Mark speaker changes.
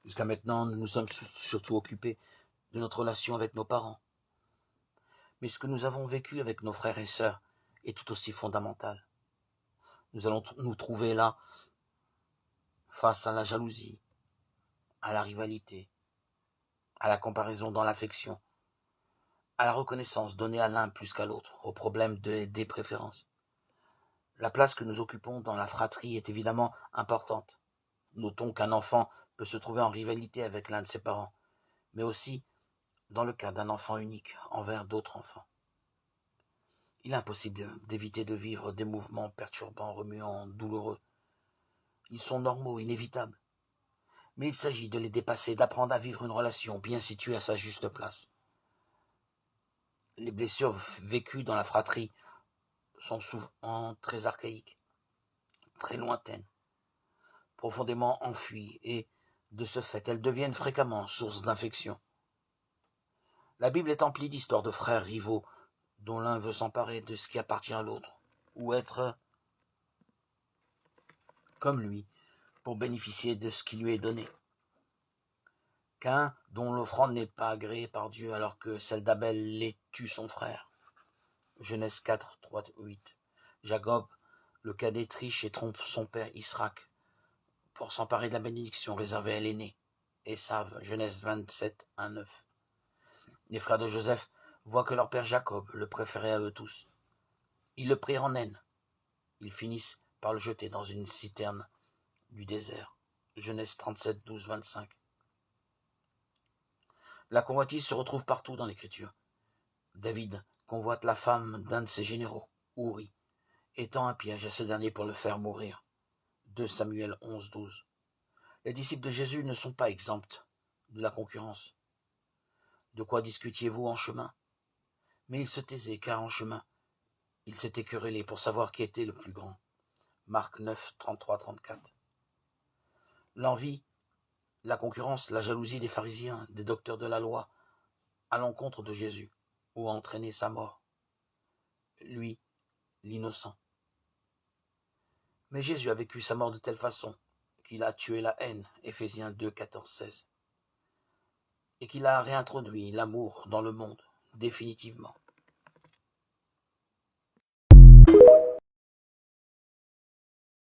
Speaker 1: Jusqu'à maintenant, nous nous sommes surtout occupés de notre relation avec nos parents. Mais ce que nous avons vécu avec nos frères et sœurs est tout aussi fondamental. Nous allons nous trouver là, face à la jalousie, à la rivalité, à la comparaison dans l'affection, à la reconnaissance donnée à l'un plus qu'à l'autre, au problème des préférences. La place que nous occupons dans la fratrie est évidemment importante. Notons qu'un enfant peut se trouver en rivalité avec l'un de ses parents, mais aussi dans le cas d'un enfant unique envers d'autres enfants. Il est impossible d'éviter de vivre des mouvements perturbants, remuants, douloureux. Ils sont normaux, inévitables. Mais il s'agit de les dépasser, d'apprendre à vivre une relation bien située à sa juste place. Les blessures vécues dans la fratrie sont souvent très archaïques, très lointaines, profondément enfouies, et de ce fait, elles deviennent fréquemment source d'infection. La Bible est emplie d'histoires de frères rivaux dont l'un veut s'emparer de ce qui appartient à l'autre, ou être comme lui pour bénéficier de ce qui lui est donné. Qu'un dont l'offrande n'est pas agréée par Dieu alors que celle d'Abel l'est tue son frère. Genèse 4, 3, 8. Jacob, le cadet, triche et trompe son père Israël pour s'emparer de la bénédiction réservée à l'aîné. Ésav, Genèse 27, 1, 9. Les frères de Joseph voient que leur père Jacob le préférait à eux tous. Ils le prirent en haine. Ils finissent par le jeter dans une citerne du désert. Genèse 37, 12, 25. La convoitise se retrouve partout dans l'Écriture. David convoite la femme d'un de ses généraux, Uri, et tend un piège à ce dernier pour le faire mourir. 2 Samuel 11, 12. Les disciples de Jésus ne sont pas exempts de la concurrence. De quoi discutiez-vous en chemin? Mais ils se taisaient, car en chemin, ils s'étaient querellés pour savoir qui était le plus grand. Marc 9, 33, 34. L'envie, la concurrence, la jalousie des pharisiens, des docteurs de la loi, à l'encontre de Jésus, ont entraîné sa mort. Lui, l'innocent. Mais Jésus a vécu sa mort de telle façon qu'il a tué la haine, Éphésiens 2, 14, 16, et qu'il a réintroduit l'amour dans le monde, définitivement.